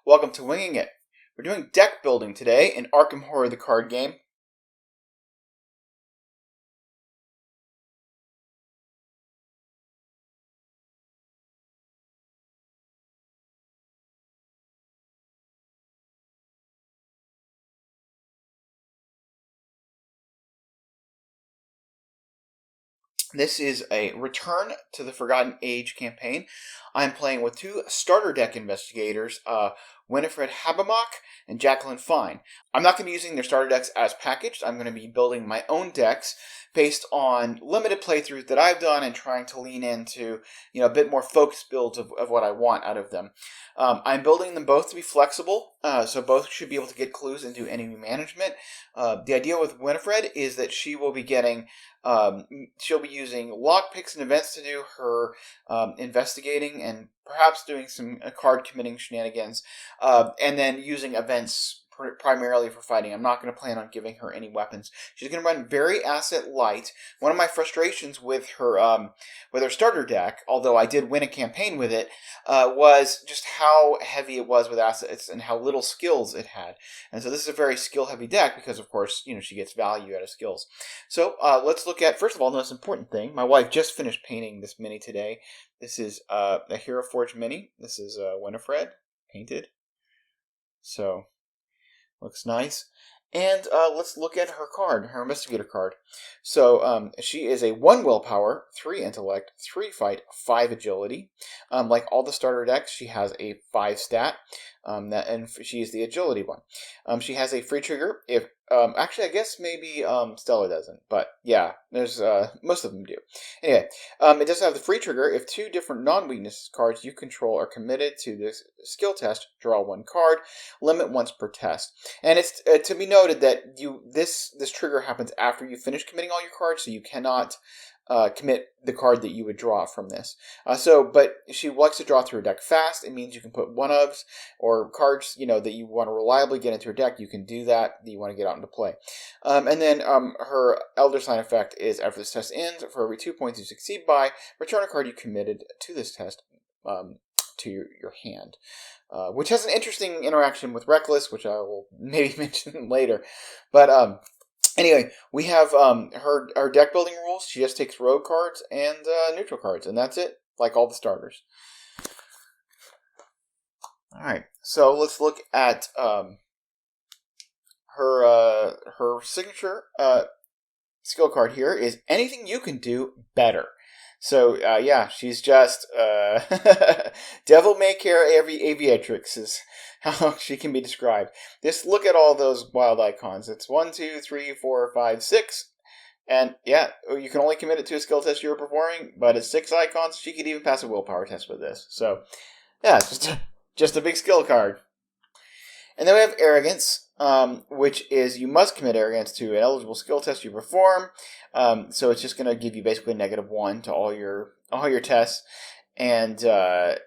Welcome to Winging It. We're doing deck building today in Arkham Horror the card game. This is a Return to the Forgotten Age campaign. I'm playing with two starter deck investigators, Winifred and Jacqueline Fine. I'm not going to be using their starter decks as packaged. I'm going to be building my own decks based on limited playthroughs that I've done and trying to lean into a bit more focused builds of what I want out of them. I'm building them both to be flexible, so both should be able to get clues and do enemy management. The idea with Winifred is that she will be getting she'll be using lockpicks and events to do her investigating and perhaps doing some card committing shenanigans, and then using events primarily for fighting. I'm not going to plan on giving her any weapons. She's going to run very asset light. One of my frustrations with her starter deck, although I did win a campaign with it, was just how heavy it was with assets and how little skills it had. And so this is a very skill heavy deck because, of course, she gets value out of skills. So let's look at, first of all, the most important thing. My wife just finished painting this mini today. This is a Hero Forge mini. This is Winifred painted. So looks nice. And let's look at her card, her investigator card. So she is a 1 willpower, 3 intellect, 3 fight, 5 agility. Like all the starter decks, she has a 5 stat, and she is the agility one. She has a free trigger. If actually, I guess maybe Stella doesn't, but yeah, there's most of them do. Anyway, it does have the free trigger. If 2 different non-weakness cards you control are committed to this skill test, draw 1 card. Limit once per test. And it's to be noted that this trigger happens after you finish committing all your cards, so you cannot commit the card that you would draw from this. But she likes to draw through her deck fast. It means you can put one-ofs or cards, that you want to reliably get into your deck. You can do that you want to get out into play. And then her Elder Sign effect is after this test ends, for every 2 points you succeed by, return a card you committed to this test to your hand. Which has an interesting interaction with Reckless, which I will maybe mention later. But anyway, we have her deck building rules. She just takes rogue cards and neutral cards, and that's it, like all the starters. All right, so let's look at her signature skill card here is anything you can do better. So, yeah, she's just devil may care aviatrix is how she can be described. Just look at all those wild icons. It's 1, 2, 3, 4, 5, 6. And, yeah, you can only commit it to a skill test you were performing, but it's 6 icons. She could even pass a willpower test with this. So, yeah, it's just a big skill card. And then we have Arrogance, which is you must commit Arrogance to an eligible skill test you perform. So it's just going to give you basically a -1 to all your tests. And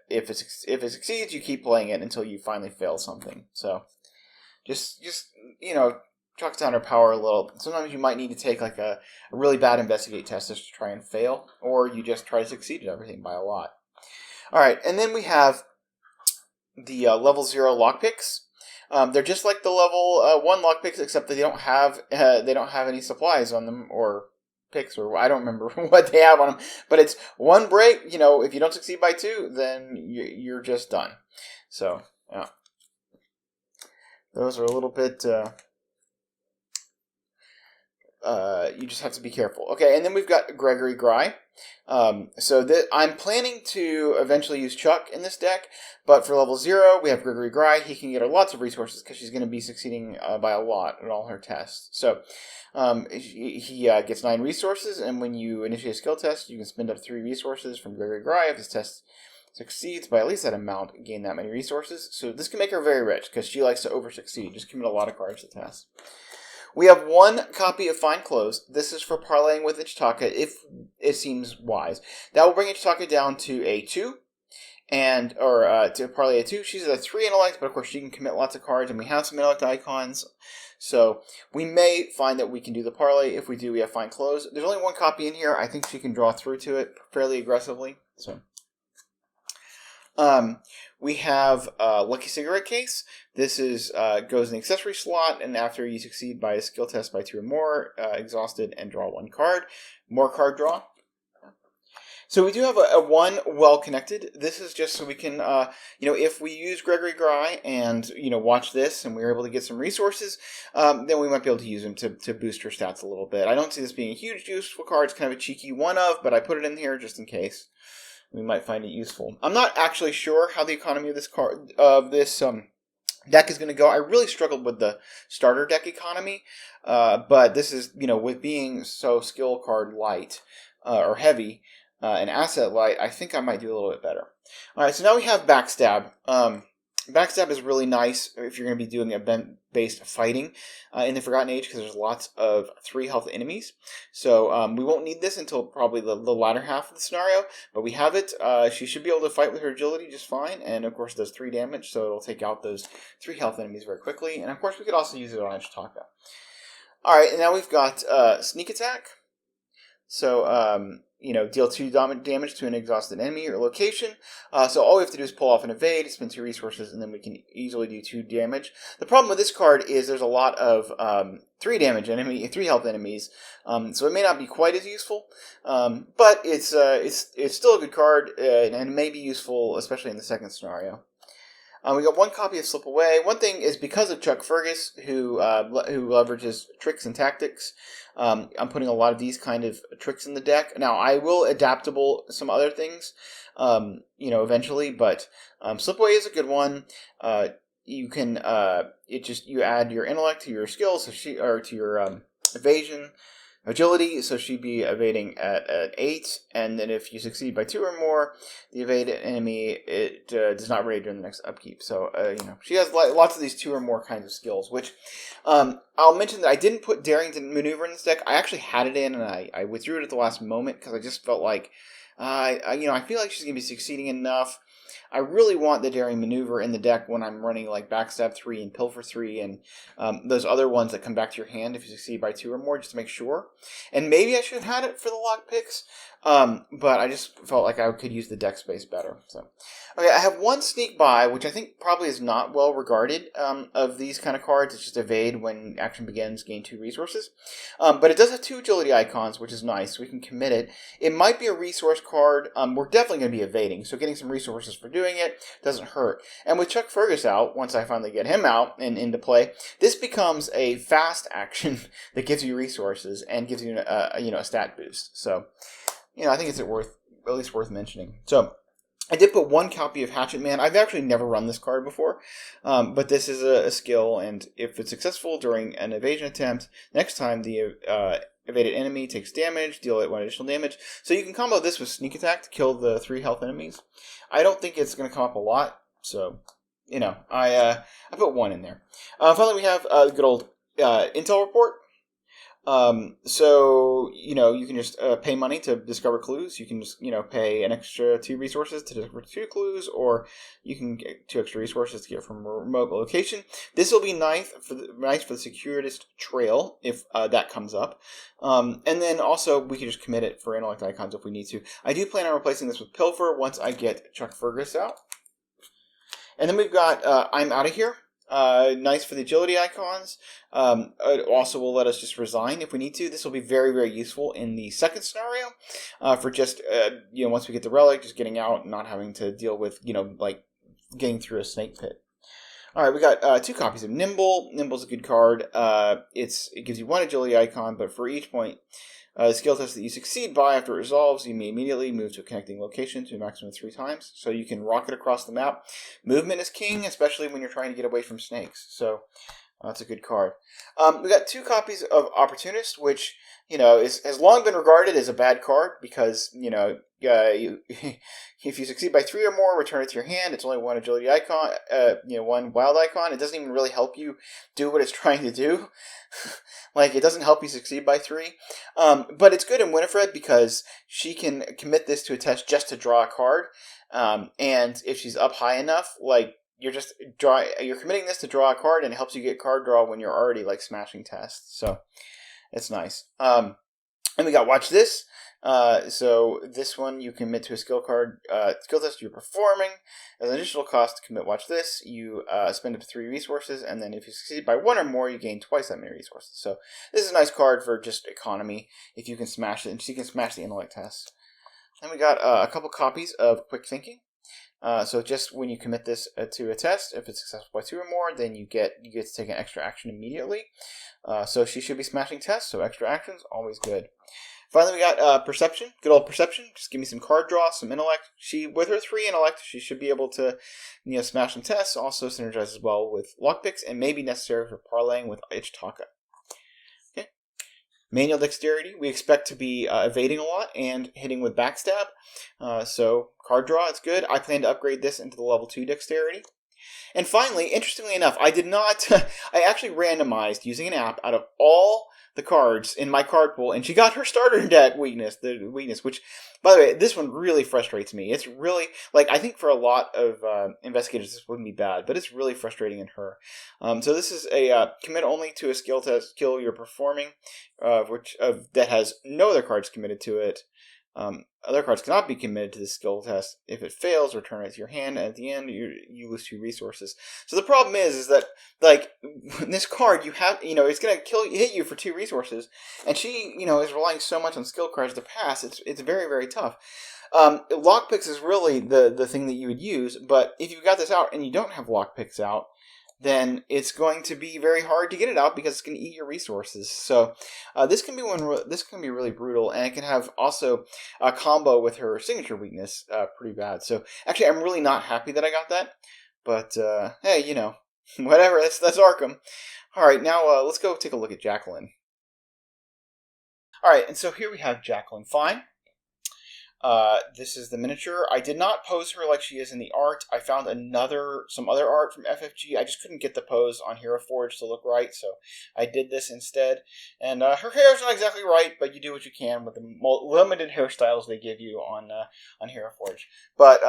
if it succeeds, you keep playing it until you finally fail something. So just chalks down her power a little. Sometimes you might need to take like a really bad investigate test just to try and fail, or you just try to succeed at everything by a lot. All right, and then we have the level 0 lockpicks. They're just like the level 1 lockpicks, except that they don't have any supplies on them or picks, or I don't remember what they have on them. But it's 1 break. If you don't succeed by 2, then you're just done. So yeah, those are a little bit. You just have to be careful. Okay, and then we've got Gregory Gray. I'm planning to eventually use Chuck in this deck, but for level 0, we have Gregory Gray. He can get her lots of resources because she's going to be succeeding by a lot in all her tests. So he gets 9 resources, and when you initiate a skill test, you can spend up 3 resources from Gregory Gray. If this test succeeds by at least that amount, gain that many resources. So this can make her very rich because she likes to over-succeed. Just commit a lot of cards to tests. We have 1 copy of Fine Clothes. This is for parlaying with Ichitaka if it seems wise. That will bring Ichitaka down to a 2, or to parlay a 2. She's a 3 intellect, but of course she can commit lots of cards, and we have some intellect icons. So we may find that we can do the parlay. If we do, we have Fine Clothes. There's only 1 copy in here. I think she can draw through to it fairly aggressively. So We have Lucky Cigarette Case. This is goes in the accessory slot, and after you succeed by a skill test by 2 or more, exhausted and draw 1 card. More card draw. So we do have a one well-connected. This is just so we can, if we use Gregory Gray and, watch this and we're able to get some resources, then we might be able to use them to boost her stats a little bit. I don't see this being a huge useful card. It's kind of a cheeky one of, but I put it in here just in case. We might find it useful. I'm not actually sure how the economy of this card, deck is going to go. I really struggled with the starter deck economy, but this is, with being so skill card light, or heavy, and asset light, I think I might do a little bit better. Alright, so now we have Backstab. Backstab is really nice if you're going to be doing event-based fighting in the Forgotten Age, because there's lots of 3 health enemies. So we won't need this until probably the latter half of the scenario, but we have it. She should be able to fight with her agility just fine, and of course it does 3 damage, so it'll take out those 3 health enemies very quickly. And of course we could also use it on Ishitaka. Alright, and now we've got Sneak Attack. So, deal 2 damage to an exhausted enemy or location. So all we have to do is pull off an evade, spend 2 resources, and then we can easily do 2 damage. The problem with this card is there's a lot of 3 health enemies, so it may not be quite as useful. But it's still a good card, and it may be useful, especially in the second scenario. We got 1 copy of Slip Away. One thing is because of Chuck Fergus, who leverages tricks and tactics, I'm putting a lot of these kind of tricks in the deck. Now, I will adaptable some other things, eventually, but Slip Away is a good one. You can you add your intellect to your skills, to your evasion. Agility, so she'd be evading at 8, and then if you succeed by 2 or more, the evaded enemy, it does not raid during the next upkeep. So, she has lots of these 2 or more kinds of skills, which I'll mention that I didn't put Daring to Maneuver in this deck. I actually had it in, and I withdrew it at the last moment, because I just felt like, I feel like she's going to be succeeding enough. I really want the Daring Maneuver in the deck when I'm running like Backstab 3 and Pilfer 3 and those other ones that come back to your hand if you succeed by 2 or more, just to make sure. And maybe I should have had it for the lock picks, but I just felt like I could use the deck space better. So, okay, I have 1 Sneak By, which I think probably is not well regarded of these kind of cards. It's just evade when action begins, gain 2 resources. But it does have 2 agility icons, which is nice, so we can commit it. It might be a resource card. We're definitely going to be evading, so getting some resources for doing it doesn't hurt. And with Chuck Fergus out, once I finally get him out and into play, this becomes a fast action that gives you resources and gives you a stat boost. So, I think it's at least worth mentioning. So, I did put 1 copy of Hatchet Man. I've actually never run this card before, but this is a skill, and if it's successful during an evasion attempt, next time the evaded enemy takes damage, deal it 1 additional damage. So you can combo this with Sneak Attack to kill the 3 health enemies. I don't think it's going to come up a lot, so, I put 1 in there. Finally, we have a good old Intel Report. So, you can just pay money to discover clues. You can just, pay an extra 2 resources to discover 2 clues, or you can get 2 extra resources to get from a remote location. This will be nice for the Circuitous Trail, if that comes up. And then also, we can just commit it for intellect icons if we need to. I do plan on replacing this with Pilfer once I get Chuck Fergus out. And then we've got I'm Out of Here. Nice for the agility icons. It also will let us just resign if we need to. This will be very, very useful in the second scenario for just, once we get the relic, just getting out and not having to deal with, like getting through a snake pit. All right, we got 2 copies of Nimble. Nimble's a good card. It gives you 1 agility icon, but for each point, the skill test that you succeed by after it resolves, you may immediately move to a connecting location to a maximum of 3 times. So you can rocket across the map. Movement is king, especially when you're trying to get away from snakes. So that's a good card. We got 2 copies of Opportunist, which, has long been regarded as a bad card because, if you succeed by 3 or more, return it to your hand. It's only 1 agility icon, 1 wild icon. It doesn't even really help you do what it's trying to do. Like, it doesn't help you succeed by 3. But it's good in Winifred because she can commit this to a test just to draw a card. And if she's up high enough, like, you're committing this to draw a card, and it helps you get card draw when you're already, like, smashing tests. So, it's nice. And we got Watch This. So this one you commit to a skill card, skill test you're performing. As an additional cost to commit, watch this, you spend up to 3 resources, and then if you succeed by 1 or more, you gain twice that many resources. So this is a nice card for just economy, if you can smash it, and she can smash the intellect test. Then we got a couple copies of Quick Thinking. So just when you commit this to a test, if it's successful by 2 or more, then you get to take an extra action immediately. So she should be smashing tests, so extra actions, always good. Finally, we got Perception. Good old Perception. Just give me some card draw, some intellect. With her 3 intellect, she should be able to, smash some tests. Also synergizes well with lockpicks and may be necessary for parlaying with Ichitaka. Okay. Manual Dexterity. We expect to be evading a lot and hitting with Backstab. So card draw, it's good. I plan to upgrade this into the level 2 Dexterity. And finally, interestingly enough, I did not. I actually randomized using an app out of all the cards in my card pool, and she got her starter deck weakness, which, by the way, this one really frustrates me. It's really, I think for a lot of investigators this wouldn't be bad, but it's really frustrating in her. So this is a commit only to a skill you're performing, that has no other cards committed to it. Other cards cannot be committed to the skill test. If it fails, return it to your hand, and at the end, you lose 2 resources. So the problem is that, this card, you have, it's going to hit you for 2 resources, and she, is relying so much on skill cards to pass, it's very, very tough. Lockpicks is really the thing that you would use, but if you've got this out and you don't have lockpicks out, then it's going to be very hard to get it out because it's going to eat your resources. So this can be really brutal, and it can have also a combo with her signature weakness pretty bad. So actually, I'm really not happy that I got that, but hey, whatever. That's Arkham. All right, now let's go take a look at Jacqueline. All right, and so here we have Jacqueline Fine. This is the miniature. I did not pose her like she is in the art. I found some other art from FFG. I just couldn't get the pose on Hero Forge to look right, so I did this instead. And her hair is not exactly right, but you do what you can with the limited hairstyles they give you on Hero Forge. But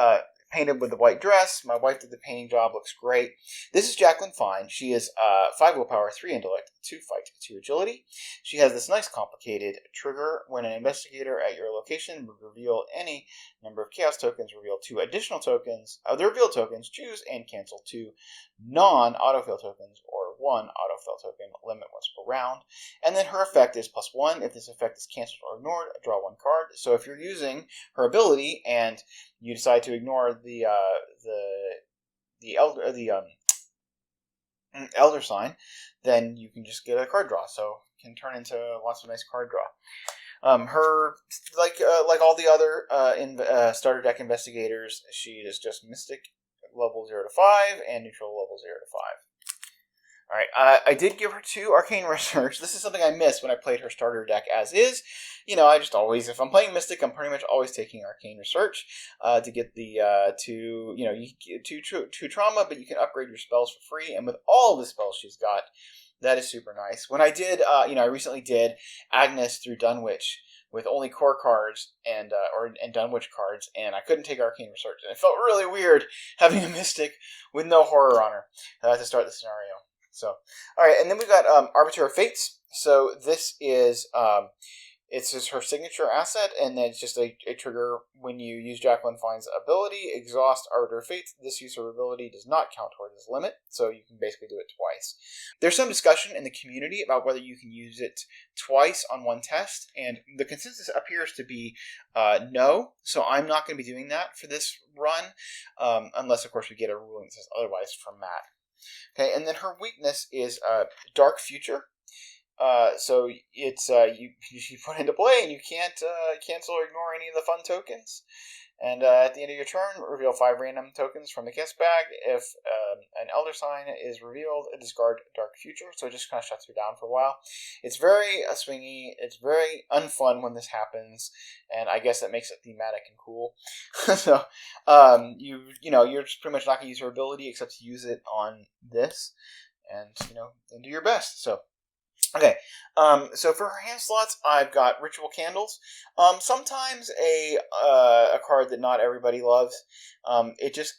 painted with the white dress. My wife did the painting job. Looks great. This is Jacqueline Fine. She is 5 willpower, 3 intellect, 2 fight, 2 agility. She has this nice complicated trigger. When an investigator at your location would reveal any number of chaos tokens, reveal 2 additional tokens of the revealed tokens, choose and cancel 2 non-autofill tokens or 1 autofill token, limit once per round. And then her effect is +1. If this effect is canceled or ignored, draw 1 card. So if you're using her ability and you decide to ignore the elder sign, then you can just get a card draw. So it can turn into lots of nice card draw. Her like all the other starter deck investigators, she is just Mystic level 0 to 5 and Neutral level 0 to 5. All right, I did give her 2 Arcane Research. This is something I missed when I played her starter deck as is. I just always, if I'm playing Mystic, I'm pretty much always taking Arcane Research to get the you get 2 trauma, but you can upgrade your spells for free. And with all the spells she's got, that is super nice. When I did, I recently did Agnes through Dunwich with only core cards and Dunwich cards, and I couldn't take Arcane Research, and it felt really weird having a Mystic with no horror on her to start the scenario. So, all right, and then we've got Arbiter Fates. So this is it's just her signature asset, and then it's just a trigger when you use Jacqueline Fine's ability, exhaust Arbiter Fates. This use of ability does not count towards this limit, so you can basically do it twice. There's some discussion in the community about whether you can use it twice on one test, and the consensus appears to be no, so I'm not going to be doing that for this run, unless, of course, we get a ruling that says otherwise from Matt. Okay, and then her weakness is Dark Future. So it's you put into play, and you can't cancel or ignore any of the fun tokens. And at the end of your turn, reveal 5 random tokens from the guest bag. If an Elder Sign is revealed, discard Dark Future. So it just kind of shuts her down for a while. It's very swingy. It's very unfun when this happens, and I guess that makes it thematic and cool. So you're just pretty much not going to use her ability except to use it on this, and do your best. So. Okay, so for her hand slots, I've got Ritual Candles. Sometimes a card that not everybody loves.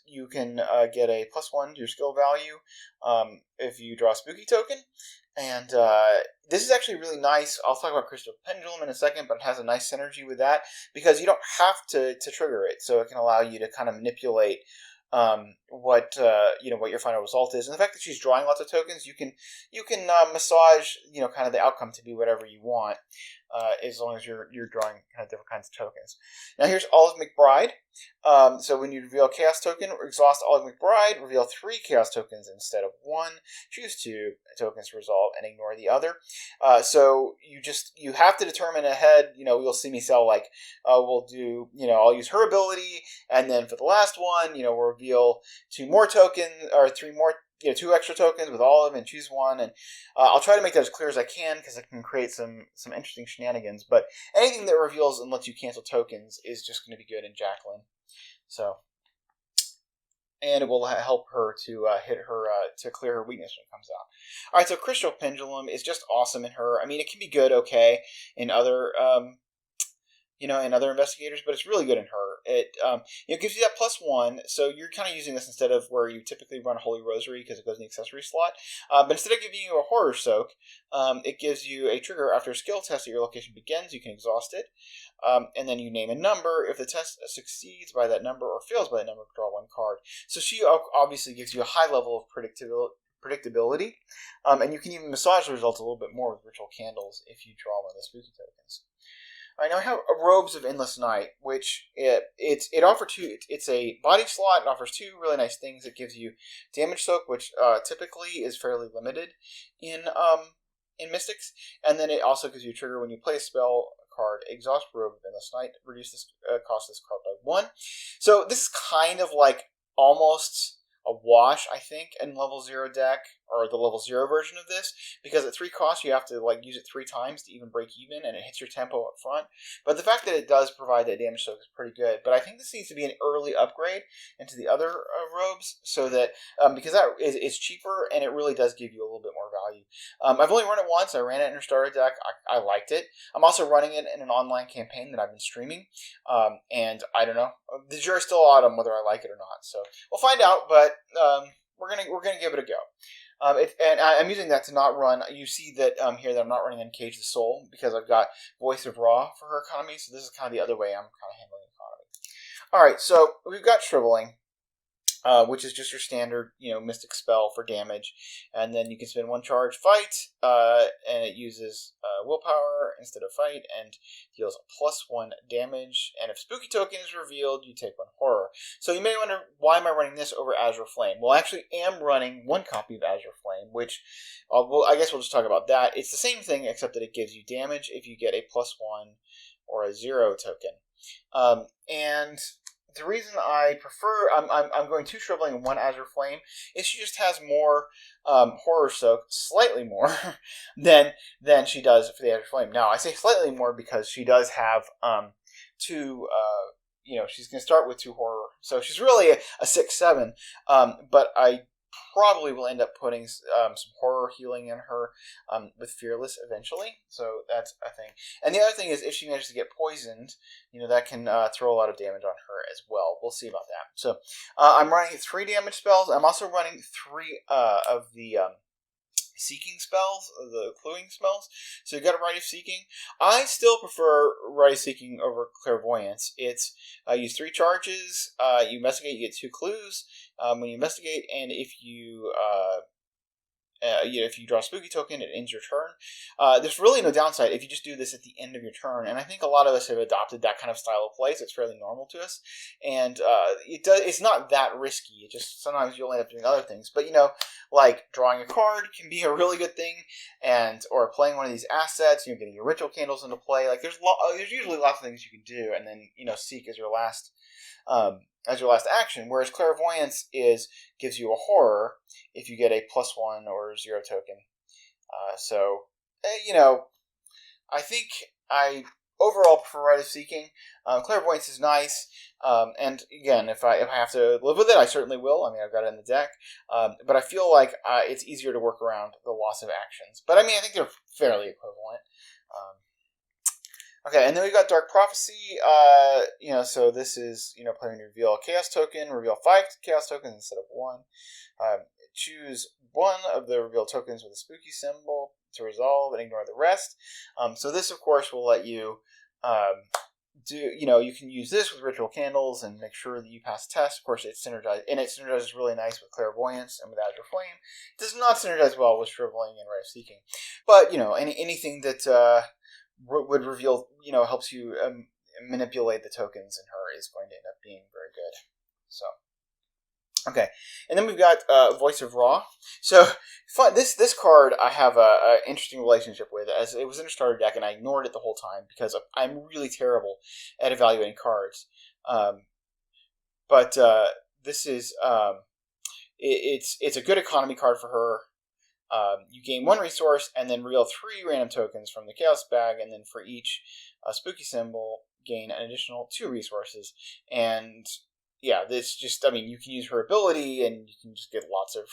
You can get a +1 to your skill value if you draw a Spooky token. And this is actually really nice. I'll talk about Crystal Pendulum in a second, but it has a nice synergy with that because you don't have to trigger it, so it can allow you to kind of manipulate what what your final result is. And the fact that she's drawing lots of tokens, you can massage kind of the outcome to be whatever you want, as long as you're drawing kind of different kinds of tokens. Now here's Olive McBride. So when you reveal a Chaos token, exhaust Olive McBride, reveal 3 Chaos tokens instead of 1. Choose 2 tokens to resolve and ignore the other. So you have to determine ahead. You'll see me sell like we'll do. I'll use her ability, and then for the last one, we'll reveal 2 more tokens or 3 more. 2 extra tokens with all of them and choose one. And I'll try to make that as clear as I can because it can create some interesting shenanigans. But anything that reveals and lets you cancel tokens is just going to be good in Jacqueline. So, and it will help her to hit her to clear her weakness when it comes out. All right, so Crystal Pendulum is just awesome in her. I mean, it can be good, okay, in other in other investigators, but it's really good in her. It gives you that +1, so you're kind of using this instead of where you typically run Holy Rosary because it goes in the accessory slot. But instead of giving you a Horror Soak, it gives you a trigger after a skill test at your location begins. You can exhaust it, and then you name a number. If the test succeeds by that number or fails by that number, draw 1 card. So she obviously gives you a high level of predictability, and you can even massage the results a little bit more with Ritual Candles if you draw one of the spooky tokens. All right, now I have Robes of Endless Night, which it offers 2. It's a body slot. It offers 2 really nice things. It gives you damage soak, which typically is fairly limited in Mystics, and then it also gives you a trigger when you play a spell card. Exhaust Robe of Endless Night, reduce this cost this card by 1. So this is kind of like almost a wash, I think, in level 0 deck, or the level 0 version of this, because at 3 costs you have to use it 3 times to even break even, and it hits your tempo up front. But the fact that it does provide that damage soak is pretty good. But I think this needs to be an early upgrade into the other robes, so that because that is cheaper and it really does give you a little bit more value. I've only run it once. I ran it in a starter deck. I liked it. I'm also running it in an online campaign that I've been streaming, and I don't know. The jury's still out on whether I like it or not. So we'll find out. But we're gonna give it a go. And I'm using that to not run. You see that here that I'm not running Uncage the Soul because I've got Voice of Ra for her economy. So this is kind of the other way I'm kind of handling economy. All right, so we've got Shriveling, which is just your standard, Mystic spell for damage, and then you can spend 1 charge, fight, and it uses willpower instead of fight, and deals +1 damage. And if Spooky Token is revealed, you take 1 horror. So you may wonder, why am I running this over Azure Flame? Well, I actually am running 1 copy of Azure Flame, which, I guess we'll just talk about that. It's the same thing, except that it gives you damage if you get a +1 or a 0 token, and the reason I prefer I'm going 2 Shriveling and 1 Azure Flame is she just has more Horror Soak, slightly more than she does for the Azure Flame. Now I say slightly more because she does have 2. She's going to start with 2 horror, so she's really a 6/7. But I probably will end up putting some horror healing in her with Fearless eventually. So that's a thing. And the other thing is, if she manages to get poisoned, that can throw a lot of damage on her as well. We'll see about that. So I'm running 3 damage spells. I'm also running 3 of the Seeking spells, the cluing spells. So you've got a Rite of Seeking. I still prefer Rite of Seeking over Clairvoyance. It's use 3 charges. You investigate, you get 2 clues. When you investigate, and if you draw a Spooky Token, it ends your turn. There's really no downside if you just do this at the end of your turn, and I think a lot of us have adopted that kind of style of play, so it's fairly normal to us. And it's not that risky. It just sometimes you'll end up doing other things, but like drawing a card can be a really good thing, or playing one of these assets. Getting your Ritual Candles into play. Like there's usually lots of things you can do, and then Seek as your last action, whereas Clairvoyance gives you a horror if you get a +1 or 0 token. I think I overall prefer Rite of Seeking. Clairvoyance is nice, and again, if I have to live with it, I certainly will. I mean, I've got it in the deck, but I feel like it's easier to work around the loss of actions. But I mean, I think they're fairly equivalent. Okay, and then we've got Dark Prophecy, so this is, playing to reveal a Chaos token, reveal 5 Chaos tokens instead of 1. Choose 1 of the revealed tokens with a spooky symbol, to resolve and ignore the rest. So this, of course, will let you you can use this with ritual candles and make sure that you pass the test. Of course, it synergizes really nice with clairvoyance and with azure flame. It does not synergize well with shriveling and ray of seeking, but anything that would reveal, helps you manipulate the tokens in her is going to end up being very good. So. Okay, and then we've got Voice of Ra. So this card I have a interesting relationship with, as it was in a starter deck and I ignored it the whole time because I'm really terrible at evaluating cards. But this is it's a good economy card for her. You gain 1 resource and then reveal 3 random tokens from the Chaos bag, and then for each spooky symbol, gain an additional 2 resources. And yeah, this just, you can use her ability and you can just get lots of,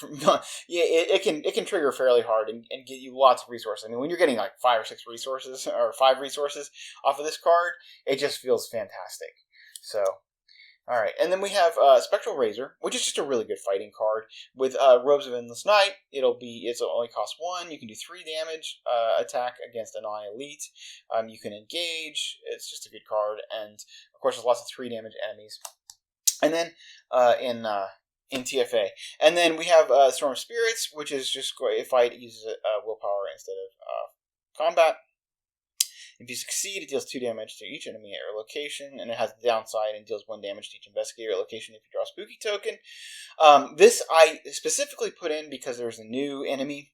it can trigger fairly hard and get you lots of resources. When you're getting like 5 or 6 resources, or 5 resources off of this card, it just feels fantastic. So, alright, and then we have Spectral Razor, which is just a really good fighting card. With Robes of Endless Night, it'll only cost 1, you can do 3 damage attack against a non-elite, you can engage, it's just a good card, and of course there's lots of 3 damage enemies. And then in TFA, and then we have Storm of Spirits, which is just a fight. It uses willpower instead of combat. If you succeed, it deals 2 damage to each enemy at your location, and it has the downside and deals 1 damage to each investigator at location if you draw a spooky token. This I specifically put in because there's a new enemy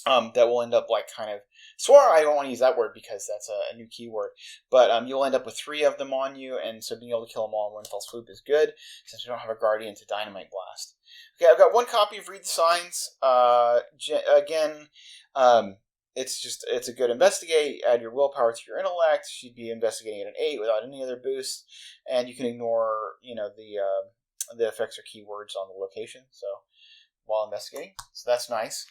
that will end up I don't want to use that word because that's a new keyword, but you'll end up with 3 of them on you, and so being able to kill them all in one fell swoop is good, since we don't have a Guardian to Dynamite Blast. Okay, I've got 1 copy of Read the Signs. Again, it's a good investigate. Add your willpower to your intellect. She'd be investigating at an 8 without any other boost, and you can ignore the effects or keywords on the location. So while investigating, so that's nice.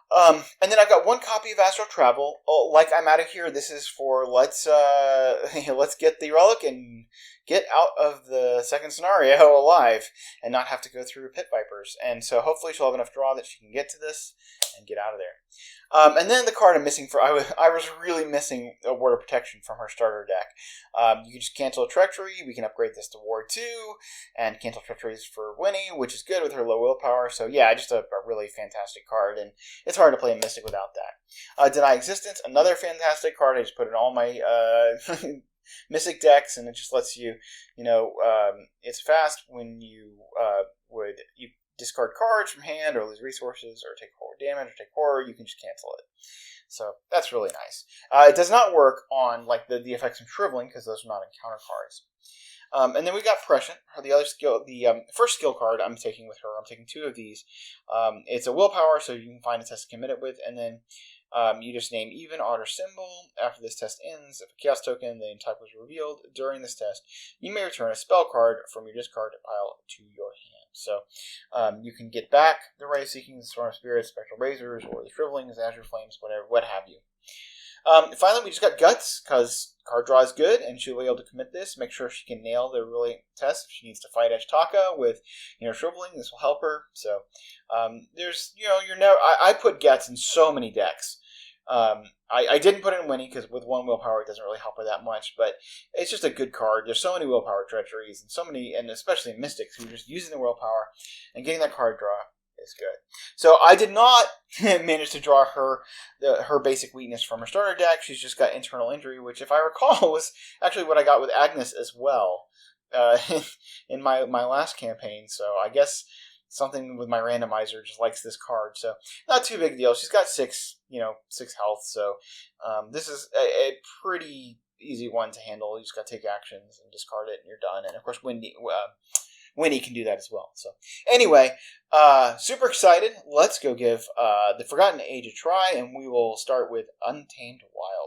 And then I've got 1 copy of Astral Travel. Oh, like I'm out of here. This is for let's get the relic and get out of the second scenario alive and not have to go through Pit Vipers. And so hopefully she'll have enough draw that she can get to this and get out of there. And then the card I'm missing I was really missing a Ward of Protection from her starter deck. You can just cancel a Treachery. We can upgrade this to Ward 2 and cancel Treacheries for Winnie, which is good with her low willpower. So yeah, just a really fantastic card, and it's hard to play a Mystic without that. Deny Existence, another fantastic card. I just put it in all my Mystic decks, and it just lets you, it's fast when you discard cards from hand or lose resources or take horror damage or take horror, you can just cancel it. So that's really nice. It does not work on the effects from Shriveling because those are not encounter cards. And then we got Prescient, the other skill, the first skill card I'm taking with her. I'm taking 2 of these. It's a willpower, so you can find a test to commit it with, and then you just name even, odd, or symbol. After this test ends, if a chaos token the type was revealed during this test, you may return a spell card from your discard pile to your hand. So you can get back the Ray of Seeking, the Storm of Spirits, Spectral Razors, or the Shrivelings, Azure Flames, what have you. Finally, we just got Guts, because card draw is good, and she'll be able to commit this. Make sure she can nail the really test. If she needs to fight Ashtaka with, Shriveling, this will help her. So, there's, I put Guts in so many decks. I didn't put it in Winnie, because with 1 willpower, it doesn't really help her that much, but it's just a good card. There's so many willpower treacheries, and so many, and especially in Mystics, who are just using the willpower and getting that card draw is good. So I did not manage to draw her basic weakness from her starter deck. She's just got Internal Injury, which, if I recall, was actually what I got with Agnes as well in my last campaign. So I guess something with my randomizer just likes this card. So not too big a deal. She's got 6 health. So this is a pretty easy one to handle. You just got to take actions and discard it, and you're done. And of course, Winnie can do that as well. So anyway, super excited. Let's go give the Forgotten Age a try, and we will start with Untamed Wild.